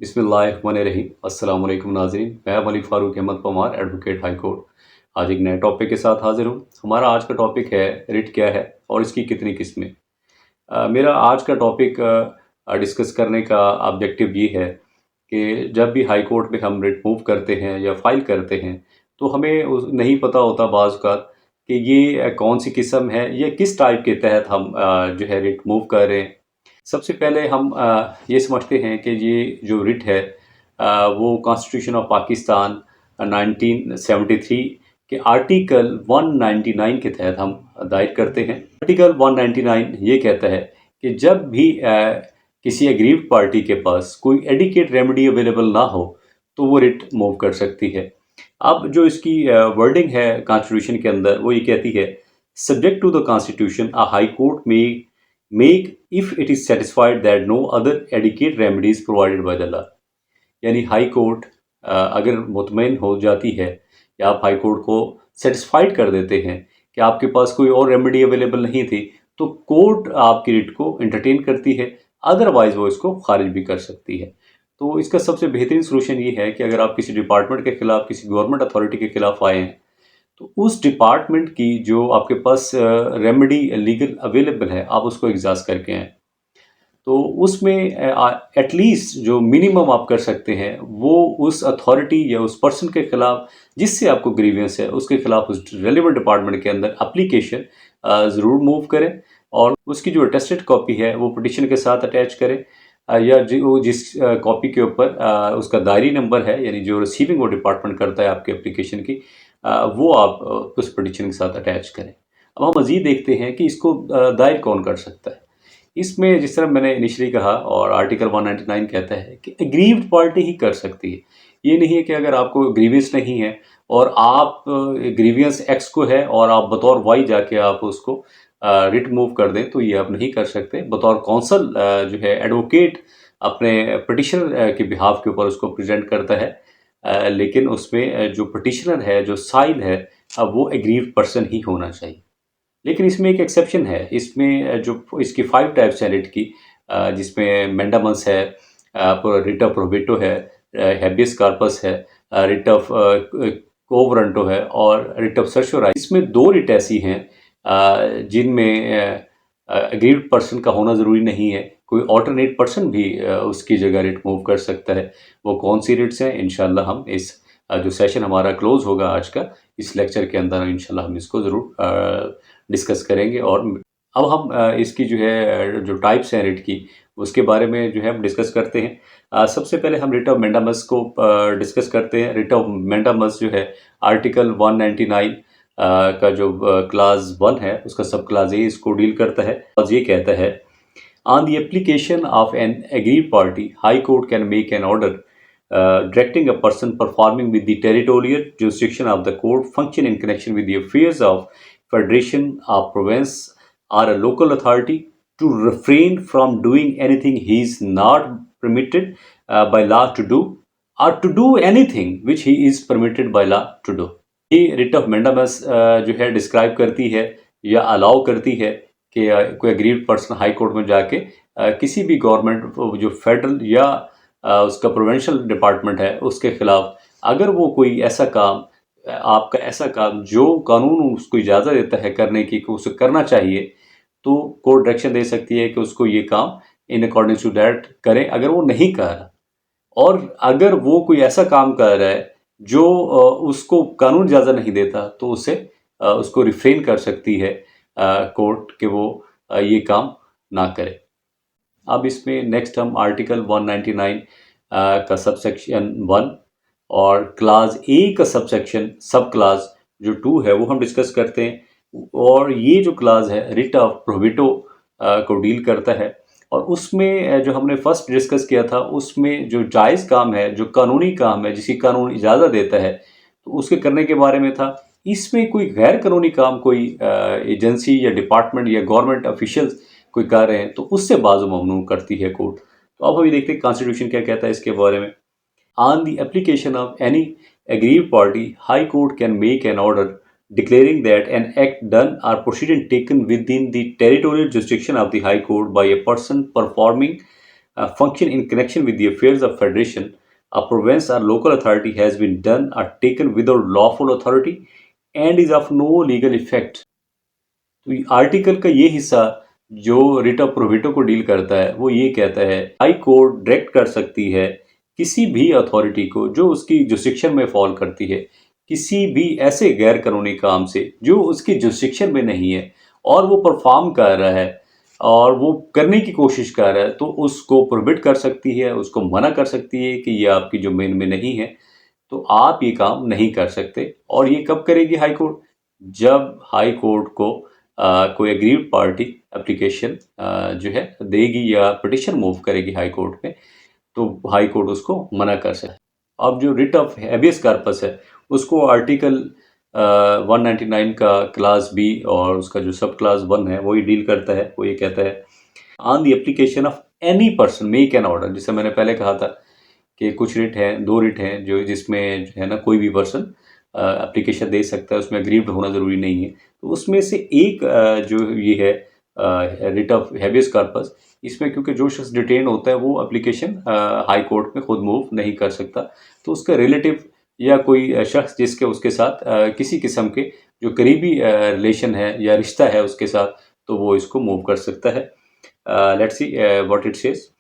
बिस्मिल्लाहिर्रहमानिर्रहीम। अस्सलाम वालेकुम नाज़रीन, मैं Malik Farooq Ahmed Pamar, advocate high court. आज एक नए टॉपिक के साथ हाज़िर हूँ। हमारा आज का टॉपिक है रिट क्या है और इसकी कितनी किस्में। मेरा आज का टॉपिक डिस्कस करने का ऑब्जेक्टिव ये है कि जब भी हाई कोर्ट में हम रिट मूव करते हैं या फाइल करते हैं तो हमें नहीं पता होता बाज़ औक़ात कि ये कौन सी किस्म है या किस टाइप के तहत हम जो है रिट मूव कर रहे हैं। सबसे पहले हम ये समझते हैं कि ये जो रिट है वो कॉन्स्टिट्यूशन ऑफ पाकिस्तान 1973 के आर्टिकल 199 के तहत हम दायर करते हैं। आर्टिकल 199 ये कहता है कि जब भी किसी एग्रीव्ड पार्टी के पास कोई एडिक्वेट रेमेडी अवेलेबल ना हो तो वो रिट मूव कर सकती है। अब जो इसकी वर्डिंग है कॉन्स्टिट्यूशन के अंदर वो ये कहती है, subject to the constitution a high court में make if it is satisfied that no other adequate remedies provided by the law. यानी हाई कोर्ट अगर मुतमईन हो जाती है या आप हाई कोर्ट को सेटिस्फाइड कर देते हैं कि आपके पास कोई और रेमेडी अवेलेबल नहीं थी तो कोर्ट आपकी रिट को एंटरटेन करती है, अदरवाइज वो इसको खारिज भी कर सकती है। तो इसका सबसे बेहतरीन सोल्यूशन ये है कि अगर आप किसी डिपार्टमेंट के खिलाफ, किसी गवर्नमेंट अथॉरिटी के खिलाफ आए हैं तो उस डिपार्टमेंट की जो आपके पास रेमेडी लीगल अवेलेबल है आप उसको एग्जॉस्ट करके आएँ। तो उसमें एटलीस्ट जो मिनिमम आप कर सकते हैं वो उस अथॉरिटी या उस पर्सन के खिलाफ जिससे आपको ग्रीवियंस है उसके खिलाफ उस रेलिवेंट डिपार्टमेंट के अंदर एप्लीकेशन ज़रूर मूव करें और उसकी जो अटेस्टेड कॉपी है वो पिटिशन के साथ अटैच करें, या जो जिस कॉपी के ऊपर उसका दायरी नंबर है यानी जो रिसीविंग वो डिपार्टमेंट करता है आपके एप्लीकेशन की, वो आप उस पिटिशन के साथ अटैच करें। अब हम मज़ीद देखते हैं कि इसको दायर कौन कर सकता है। इसमें जिस तरह मैंने इनिशियली कहा और आर्टिकल 199 कहता है कि एग्रीव्ड पार्टी ही कर सकती है। ये नहीं है कि अगर आपको ग्रीवियंस नहीं है और आप ग्रीवियंस एक्स को है और आप बतौर वाई जाके आप उसको रिट मूव कर दें तो ये आप नहीं कर सकते। बतौर कौंसल जो है एडवोकेट अपने पिटिशनर के बिहाफ के ऊपर उसको प्रेजेंट करता है, लेकिन उसमें जो पिटिशनर है, जो साइल है, अब वो एग्रीव्ड पर्सन ही होना चाहिए। लेकिन इसमें एक एक्सेप्शन है, इसमें जो इसकी 5 टाइप्स हैं रिट की, जिसमें मैंडामस है, रिट ऑफ प्रोहिबिटो है, हैबियस कॉर्पस है, रिट ऑफ क्वो वारंटो है और रिट ऑफ सर्चोराई। इसमें 2 रिट ऐसी हैं जिनमें एग्रीव्ड पर्सन का होना ज़रूरी नहीं है, कोई ऑल्टरनेट पर्सन भी उसकी जगह रिट मूव कर सकता है। वो कौन सी रिट्स हैं इंशाल्लाह हम इस जो सेशन हमारा क्लोज़ होगा आज का, इस लेक्चर के अंदर इंशाल्लाह हम इसको ज़रूर डिस्कस करेंगे। और अब हम इसकी जो है जो टाइप्स हैं रिट की उसके बारे में जो है हम डिस्कस करते हैं। सबसे पहले हम रिट ऑफ मैंडामस को डिस्कस करते हैं। रिट ऑफ मैंडामस जो है आर्टिकल 199 का जो क्लास 1 है उसका सब क्लास ए इसको डील करता है और ये कहता है, on the application of N agreed party high court can make an order directing a person performing with the territorial jurisdiction of the court function in connection with the affairs of federation of province or a local authority to refrain from doing anything he is not permitted by law to do or to do anything which he is permitted by law to do। ये writ of mandamus जो है describe करती है या allow करती है कि कोई एग्रीड पर्सन हाई कोर्ट में जाके किसी भी गवर्नमेंट जो फेडरल या उसका प्रोविंशियल डिपार्टमेंट है उसके खिलाफ अगर वो कोई ऐसा काम, आपका ऐसा काम जो कानून उसको इजाज़त देता है करने की कि उसे करना चाहिए, तो कोर्ट डायरेक्शन दे सकती है कि उसको ये काम इन अकॉर्डिंग टू दैट करें अगर वो नहीं कर रहा। और अगर वो कोई ऐसा काम कर रहा है जो उसको कानून इजाज़त नहीं देता तो उसे उसको रिफ्रेन कर सकती है कोर्ट कि वो ये काम ना करे। अब इसमें नेक्स्ट हम आर्टिकल 199 का सबसेक्शन 1 और क्लास ए का सब क्लास जो 2 है वो हम डिस्कस करते हैं। और ये जो क्लास है रिट ऑफ प्रोहिबिटो को डील करता है और उसमें जो हमने फर्स्ट डिस्कस किया था उसमें जो जायज़ काम है, जो कानूनी काम है, जिसकी कानून इजाज़त देता है तो उसके करने के बारे में था। इसमें कोई गैर कानूनी काम कोई एजेंसी या डिपार्टमेंट या गवर्नमेंट ऑफिशियल्स कोई कर रहे हैं तो उससे बाजू ममनू करती है कोर्ट। तो अब अभी देखते हैं कॉन्स्टिट्यूशन क्या कहता है इसके बारे में। On the application of any aggrieved party high court can make an order declaring that an act done or proceeding taken within the territorial jurisdiction of the High Court by a person performing function in connection with the affairs of federation, a province or local authority has been done or taken without lawful authority and is of no legal effect. तो article का ये हिस्सा जो writ of प्रोविटो को deal करता है वो ये कहता है हाई कोर्ट डायरेक्ट कर सकती है किसी भी अथॉरिटी को जो उसकी जुरिस्डिक्शन में फॉल करती है किसी भी ऐसे गैर कानूनी काम से जो उसकी जुरिस्डिक्शन में नहीं है और वो परफॉर्म कर रहा है और वो करने की कोशिश कर रहा है तो उसको प्रोहिबिट कर सकती है, उसको मना कर सकती है कि ये आपकी डोमेन में नहीं है, तो आप ये काम नहीं कर सकते। और ये कब करेगी हाई कोर्ट? जब हाई कोर्ट को कोई एग्रीड पार्टी एप्लीकेशन जो है देगी या पिटिशन मूव करेगी हाई कोर्ट में, तो हाई कोर्ट उसको मना कर सकता है। अब जो रिट ऑफ हैबियस कॉर्पस है उसको आर्टिकल 199 का क्लास बी और उसका जो सब क्लास 1 है वो ये डील करता है। वो ये कहता है on the application of any person make an order. जैसे मैंने पहले कहा था कि कुछ रिट हैं, 2 रिट हैं जो जिसमें जो है ना कोई भी पर्सन एप्लीकेशन दे सकता है, उसमें एग्रीड होना ज़रूरी नहीं है। तो उसमें से एक जो ये है रिट ऑफ हैबियस कॉर्पस, इसमें क्योंकि जो शख्स डिटेन होता है वो एप्लीकेशन हाई कोर्ट में खुद मूव नहीं कर सकता, तो उसका रिलेटिव या कोई शख्स जिसके उसके साथ किसी किस्म के जो करीबी रिलेशन है या रिश्ता है उसके साथ, तो वो इसको मूव कर सकता है। Let's see what it says.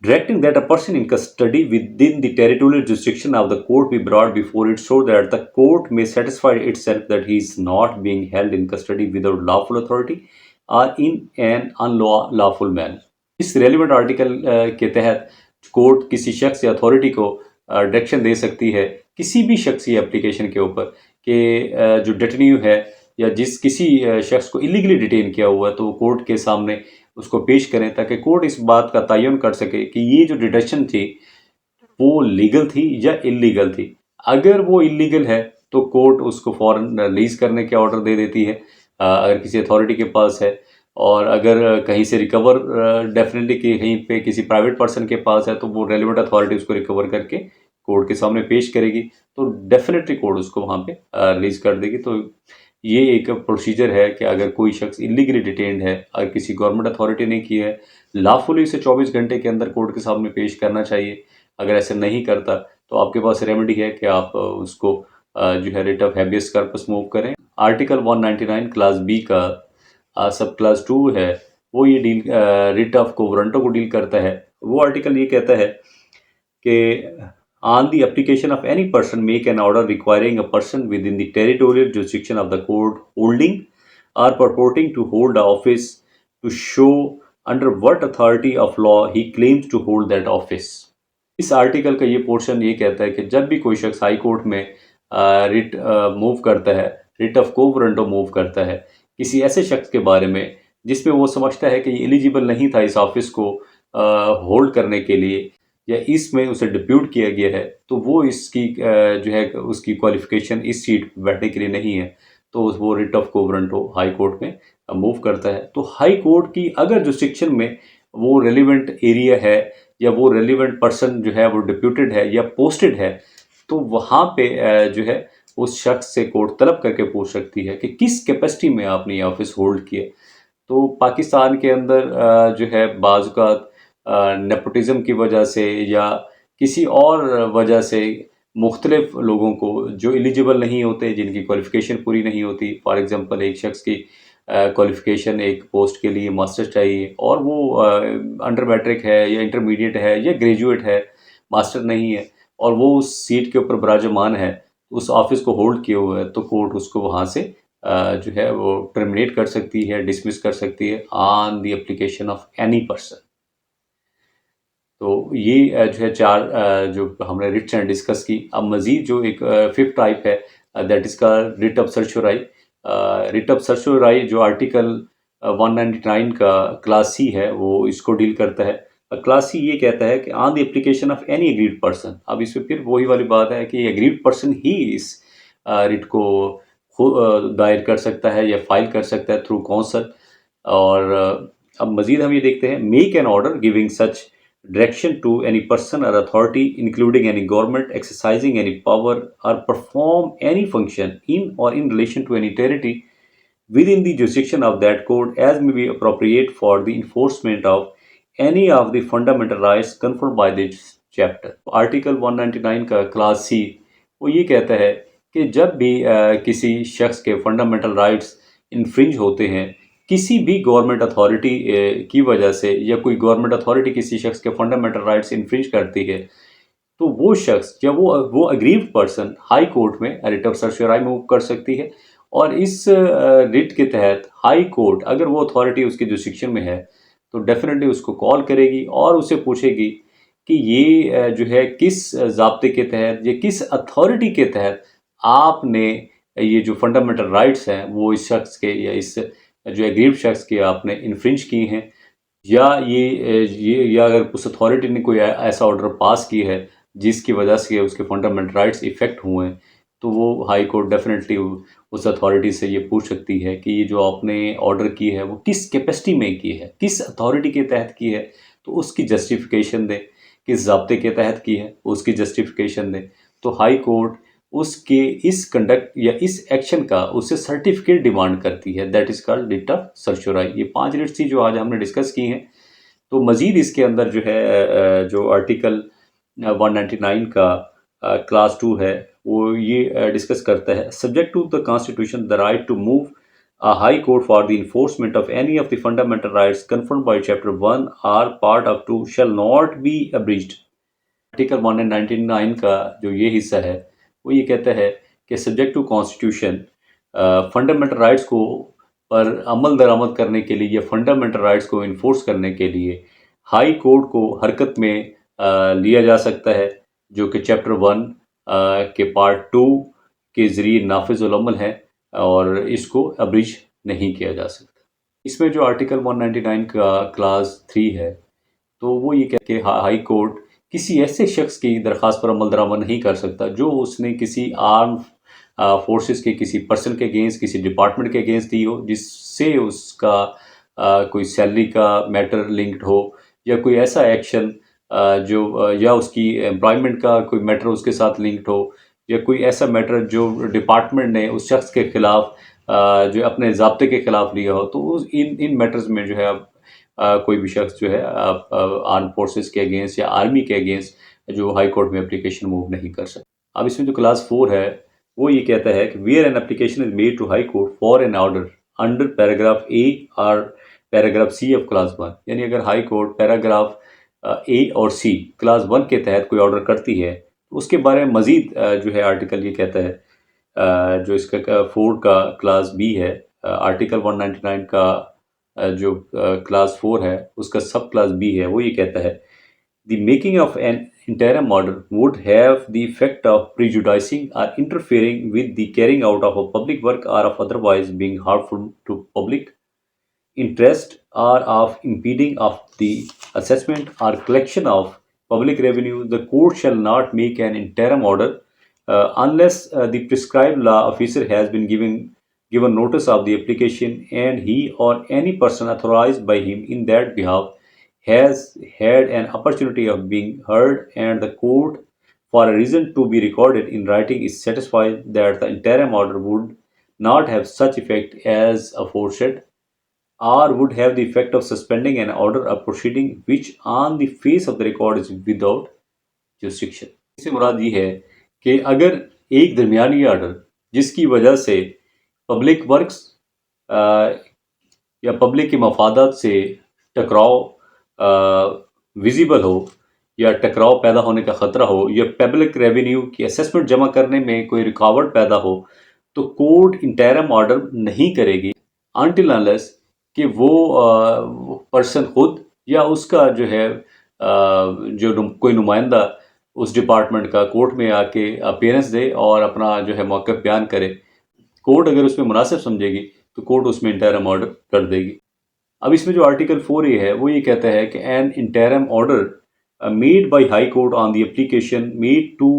Directing that a person in custody within the territorial jurisdiction of the court be brought before it so that the court may satisfy itself that he is not being held in custody without lawful authority or in an unlawful manner. इस relevant article के तहत court किसी शख्स या authority को direction दे सकती है किसी भी शख्स या एप्लीकेशन के ऊपर कि जो डिटेन्यू है या जिस किसी शख्स को इलीगली डिटेन किया हुआ है तो वो कोर्ट के सामने उसको पेश करें ताकि कोर्ट इस बात का तयन कर सके कि ये जो डिटेंशन थी वो लीगल थी या इलीगल थी। अगर वो इलीगल है तो कोर्ट उसको फ़ौरन रिलीज़ करने के ऑर्डर दे देती है अगर किसी अथॉरिटी के पास है, और अगर कहीं से रिकवर डेफिनेटली कि कहीं पे किसी प्राइवेट पर्सन के पास है तो वो रेलिवेंट अथॉरिटी उसको रिकवर करके कोर्ट के सामने पेश करेगी, तो डेफिनेटली कोर्ट उसको वहाँ पे रिलीज़ कर देगी। तो ये एक प्रोसीजर है कि अगर कोई शख्स इलीगली डिटेन्ड है, अगर किसी गवर्नमेंट अथॉरिटी ने की है, लॉफुली उसे 24 घंटे के अंदर कोर्ट के सामने पेश करना चाहिए। अगर ऐसे नहीं करता तो आपके पास रेमेडी है कि आप उसको जो है writ of habeas corpus move करें। आर्टिकल 199 क्लास बी का सब क्लास 2 है वो ये डील रिट ऑफ कोवरेंटो को डील करता है। वो आर्टिकल ये कहता है कि on the application of any person make an order requiring a person within the territorial jurisdiction of the court holding or purporting to hold the office to show under what authority of law he claims to hold that office। इस article का ये portion ये कहता है कि जब भी कोई शख्स हाई कोर्ट में रिट मूव करता है, रिट ऑफ कोवरेंटो मूव करता है किसी ऐसे शख्स के बारे में जिसमें वो समझता है कि ये एलिजिबल नहीं था इस ऑफिस को होल्ड करने के लिए या इसमें उसे डिप्यूट किया गया है, तो वो इसकी जो है उसकी क्वालिफिकेशन इस सीट पर बैठने के लिए नहीं है, तो वो रिट ऑफ कोवरेंटो हाई कोर्ट में मूव करता है। तो हाई कोर्ट की अगर जुरिस्डिक्शन में वो रेलिवेंट एरिया है या वो रेलिवेंट पर्सन जो है वो डिप्यूटेड है या पोस्टेड है, तो वहाँ पे जो है उस शख्स से कोर्ट तलब करके पूछ सकती है कि किस कैपेसिटी में आपने ये ऑफिस होल्ड किया। तो पाकिस्तान के अंदर जो है बाज़ औक़ात नेपोटिज़म की वजह से या किसी और वजह से मुख्तलिफ लोगों को जो एलिजिबल नहीं होते, जिनकी क्वालिफ़िकेशन पूरी नहीं होती, फॉर एग्ज़ाम्पल एक शख्स की क्वालिफ़िकेशन एक पोस्ट के लिए मास्टर्स चाहिए और वो अंडर मैट्रिक है या इंटरमीडिएट है या ग्रेजुएट है, मास्टर नहीं है और वो उस सीट के ऊपर विराजमान है, उस ऑफिस को होल्ड किए हुए है, तो कोर्ट उसको वहाँ से जो है वो टर्मिनेट कर सकती है, डिसमिस कर सकती है on the application of any person. तो ये जो है 4 जो हमने रिट्स एंड डिस्कस की। अब मज़ीद जो एक 5th टाइप है that is called writ of certiorari. Writ of certiorari जो आर्टिकल 199 का क्लास सी है वो इसको डील करता है। क्लास सी ये कहता है कि on the application of any agreed person. अब इसमें फिर वही वाली बात है कि एग्रीड पर्सन ही इस रिट को दायर कर सकता है या फाइल कर सकता है थ्रू काउंसिल। और अब मज़ीद हम ये देखते हैं make an order giving such direction to any person or authority including any government exercising any power or perform any function in or in relation to any territory within the jurisdiction of that court as may be appropriate for the enforcement of any of the fundamental rights conferred by this chapter. Article 199 का class C वो ये कहता है कि जब भी किसी शख्स के फंडामेंटल राइट्स इन्फ्रिंज होते हैं किसी भी गवर्नमेंट अथॉरिटी की वजह से, या कोई गवर्नमेंट अथॉरिटी किसी शख्स के फंडामेंटल राइट्स इन्फ्रिंज करती है, तो वो शख्स या वो अग्रीव्ड पर्सन हाई कोर्ट में रिट ऑफ सर्चराई मूव कर सकती है। और इस रिट के तहत हाई कोर्ट, अगर वो अथॉरिटी उसके जुरिस्डिक्शन में है, तो डेफिनेटली उसको कॉल करेगी और उससे पूछेगी कि ये जो है किस ज़ाब्ते के तहत या किस अथॉरिटी के तहत आपने ये जो फंडामेंटल राइट्स हैं वो इस शख्स के या इस जो एग्रीव्ड शख्स के आपने इन्फ्रिंज की हैं, या ये या अगर उस अथॉरिटी ने कोई ऐसा ऑर्डर पास की है जिसकी वजह से उसके फंडामेंटल राइट्स इफ़ेक्ट हुए हैं, तो वो हाई कोर्ट डेफिनेटली उस अथॉरिटी से ये पूछ सकती है कि ये जो आपने ऑर्डर की है वो किस कैपेसिटी में की है, किस अथॉरिटी के तहत की है, तो उसकी जस्टिफिकेशन दें। किस ज़ाब्ते के तहत की है उसकी जस्टिफिकेशन दें। तो हाई कोर्ट उसके इस कंडक्ट या इस एक्शन का उससे सर्टिफिकेट डिमांड करती है, that is called writ of certiorari. ये 5 रिट्स थी जो आज हमने डिस्कस की हैं। तो मज़ीद इसके अंदर जो है जो आर्टिकल 199 का क्लास 2 है वो ये डिस्कस करता है, subject to the constitution the right to move a high court for the enforcement of any of the fundamental rights conferred by chapter 1 or part of 2 shall not be abridged। Article 199 का जो ये हिस्सा है वो ये कहता है कि subject to constitution fundamental rights को पर अमल दरामद करने के लिए या फंडामेंटल राइट्स को इन्फोर्स करने के लिए हाई कोर्ट को हरकत में लिया जा सकता है, जो कि चैप्टर 1 के पार्ट 2 के ज़रिए नाफिज़ुल अमल है और इसको अब्रिज नहीं किया जा सकता। इसमें जो आर्टिकल 199 का क्लास 3 है, तो वो ये कह के हाई कोर्ट किसी ऐसे शख्स की दरख्वास्त पर अमल दरामद नहीं कर सकता जो उसने किसी आर्म फोर्सेस के किसी पर्सन के अगेंस्ट, किसी डिपार्टमेंट के अगेंस्ट दी हो, जिससे उसका कोई सैलरी का मैटर लिंक्ड हो, या कोई ऐसा एक्शन जो या उसकी एम्प्लॉयमेंट का कोई मैटर उसके साथ लिंक्ड हो, या कोई ऐसा मैटर जो डिपार्टमेंट ने उस शख्स के खिलाफ जो अपने ज़ाब्ते के खिलाफ लिया हो, तो उस इन मैटर्स में जो है अब कोई भी शख्स जो है आर्म फोर्सेस के अगेंस्ट या आर्मी के अगेंस्ट जो हाई कोर्ट में एप्लीकेशन मूव नहीं कर सकता। अब इसमें जो क्लास 4 है वो ये कहता है कि where an application is made to high court for an order under paragraph A और पैराग्राफ सी ऑफ क्लास 1, यानी अगर हाई कोर्ट पैराग्राफ ए और सी क्लास 1 के तहत कोई ऑर्डर करती है, तो उसके बारे में मज़ीद जो है आर्टिकल ये कहता है, जो इसका 4 का क्लास बी है, आर्टिकल 199 का जो क्लास 4 है उसका सब क्लास बी है, वो ये कहता है the making of an interim order would have the effect of prejudicing or interfering with the carrying out of a public work or of otherwise being harmful to public interest or of impeding of the assessment or collection of public revenue. The court shall not make an interim order unless the prescribed law officer has been given notice of the application and he or any person authorized by him in that behalf has had an opportunity of being heard, and the court, for a reason to be recorded in writing, is satisfied that the interim order would not have such effect as aforesaid, or would have the effect of suspending an order of proceeding which on the face of the record is without jurisdiction। इससे मुराद ये है कि अगर एक दरमियानी order जिसकी वजह से public works या पब्लिक के मफादात से टकराव विजिबल हो, या टकराव पैदा होने का ख़तरा हो, या पब्लिक रेवेन्यू की असेसमेंट जमा करने में कोई रुकावट पैदा हो, तो कोर्ट इंटरिम ऑर्डर नहीं करेगी अनटिल अनलेस कि वो पर्सन खुद या उसका जो है जो कोई नुमाइंदा उस डिपार्टमेंट का कोर्ट में आके अपीयरेंस दे और अपना जो है मौक़िफ़ बयान करे। कोर्ट अगर उसमें मुनासिब समझेगी तो कोर्ट उसमें इंटरिम ऑर्डर कर देगी। अब इसमें जो आर्टिकल 4A है वो ये कहता है कि an interim order made by high court on the application made to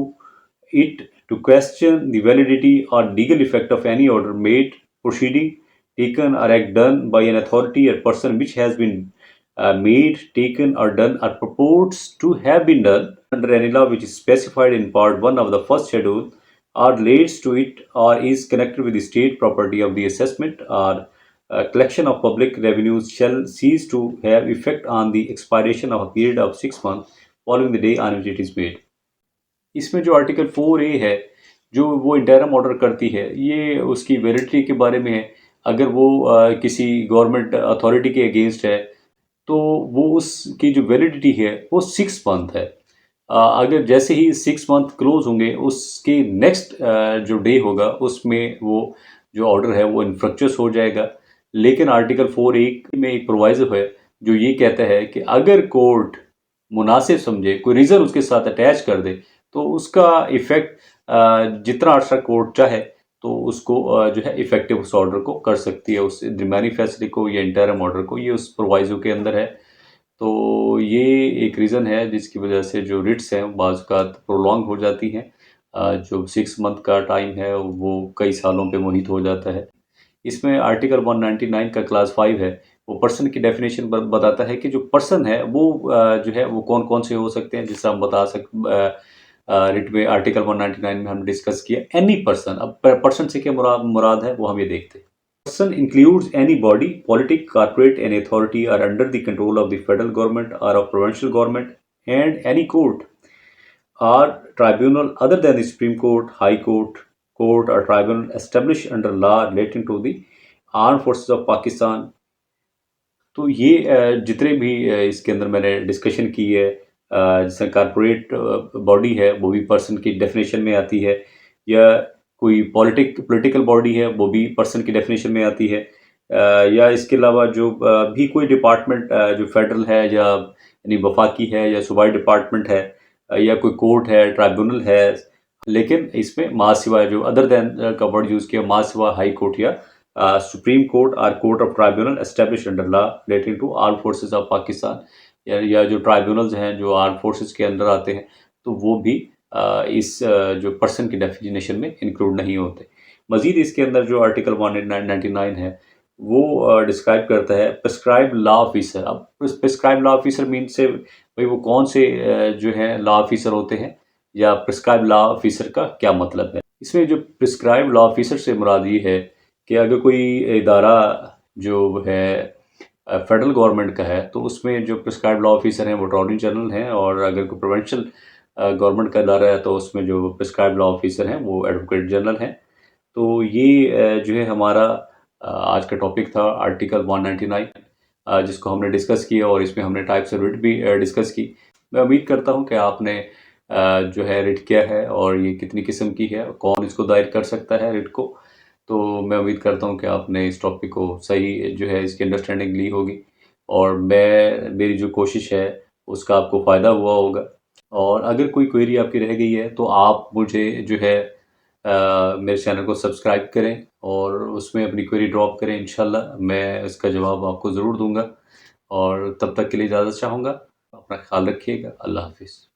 it to question the validity or legal effect of any order made, proceeding taken or act done by an authority or person which has been made, taken or done or purports to have been done under any law which is specified in part 1 of the first schedule or relates to it or is connected with the state property of the assessment or collection of public revenues shall cease to have effect on the expiration of a period of 6 months following the day on which it is made. इसमें जो article 4A है, जो वो interim order करती है, ये उसकी validity के बारे में है। अगर वो किसी गवर्नमेंट अथॉरिटी के अगेंस्ट है, तो वो उसकी जो वैलिडिटी है वो 6 मंथ है। अगर जैसे ही 6 मंथ क्लोज होंगे, उसके नेक्स्ट जो डे होगा उसमें वो जो ऑर्डर है वो इन्फ्रक्चुअस हो जाएगा। लेकिन आर्टिकल 4A में एक प्रोवाइजो है जो ये कहता है कि अगर कोर्ट मुनासिब समझे, कोई रीज़न उसके साथ अटैच कर दे, तो उसका इफ़ेक्ट जितना अर्सा कोर्ट चाहे तो उसको जो है इफ़ेक्टिव उस ऑर्डर को कर सकती है, उस दरमियानी फैसले को या इंटरम ऑर्डर को। ये उस प्रोवाइजो के अंदर है। तो ये एक रीज़न है जिसकी वजह से जो रिट्स हैं बाज़ औक़ात प्रोलॉन्ग हो जाती हैं। जो 6 मंथ का टाइम है वो कई सालों पे मुहित हो जाता है। इसमें आर्टिकल 199 का क्लास 5 है, वो पर्सन की डेफिनेशन बताता है कि जो पर्सन है वो जो है वो कौन-कौन से हो सकते हैं, जिससे हम बता रिट में आर्टिकल 199 में हमने डिस्कस किया एनी पर्सन। अब पर्सन से क्या मुराद है वो हम ये देखते हैं। Person includes any body, politic, corporate, and authority are under the control of the federal government or of provincial government, and any court or tribunal other than the Supreme Court, High Court or tribunal established under law relating to the armed forces of Pakistan। तो ये जितने भी इसके अंदर मैंने discussion की है, जैसे कारपोरेट बॉडी है वो भी पर्सन की डेफिनेशन में आती है, या कोई पॉलिटिकल बॉडी है वो भी पर्सन की डेफिनेशन में आती है, या इसके अलावा जो भी कोई डिपार्टमेंट जो फेडरल है या यानी वफाकी है या सूबाई डिपार्टमेंट है, या कोई कोर्ट है, ट्राइब्यूनल है। लेकिन इसमें महासिवा जो अदर दैन का वर्ड यूज़ किया, महासिवा हाई कोर्ट या सुप्रीम कोर्ट और court of tribunal establish under law relating to arm forces of Pakistan, या जो ट्राइब्यूनल्स हैं जो आर्म फोर्सेस के अंदर आते हैं, तो वो भी इस जो पर्सन की डेफिनेशन में इंक्लूड नहीं होते। मज़ीद इसके अंदर जो आर्टिकल 199 है वो डिस्क्राइब करता है प्रिस्क्राइब लॉ ऑफिसर। अब प्रिस्क्राइब लॉ ऑफिसर मीन से भाई वो कौन से जो है लॉ ऑफिसर होते हैं, या प्रिस्क्राइब लॉ ऑफिसर का क्या मतलब है। इसमें जो प्रिस्क्राइब लॉ ऑफिसर से मुराद ये है कि अगर कोई इदारा जो है फेडरल गवर्नमेंट का है, तो उसमें जो प्रिस्क्राइब लॉ ऑफिसर हैं वो अटॉर्नी जनरल हैं, और अगर कोई प्रोविंशियल गवर्नमेंट का इदारा है तो उसमें जो प्रिस्क्राइब लॉ ऑफिसर हैं वो एडवोकेट जनरल हैं। तो ये जो है हमारा आज का टॉपिक था आर्टिकल 199, जिसको हमने डिस्कस किया, और इसमें हमने टाइप्स ऑफ रिट भी डिस्कस की। मैं उम्मीद करता हूँ कि आपने जो है रिट क्या है और ये कितनी किस्म की है, कौन इसको दायर कर सकता है रिट को। तो मैं उम्मीद करता हूँ कि आपने इस टॉपिक को सही जो है इसकी अंडरस्टैंडिंग ली होगी, और मेरी जो कोशिश है उसका आपको फ़ायदा हुआ होगा। और अगर कोई क्वेरी आपकी रह गई है तो आप मुझे जो है मेरे चैनल को सब्सक्राइब करें और उसमें अपनी क्वेरी ड्रॉप करें। इंशाल्लाह मैं इसका जवाब आपको ज़रूर दूंगा, और तब तक के लिए इजाज़त चाहूँगा। अपना ख्याल रखिएगा। अल्लाह हाफिज़।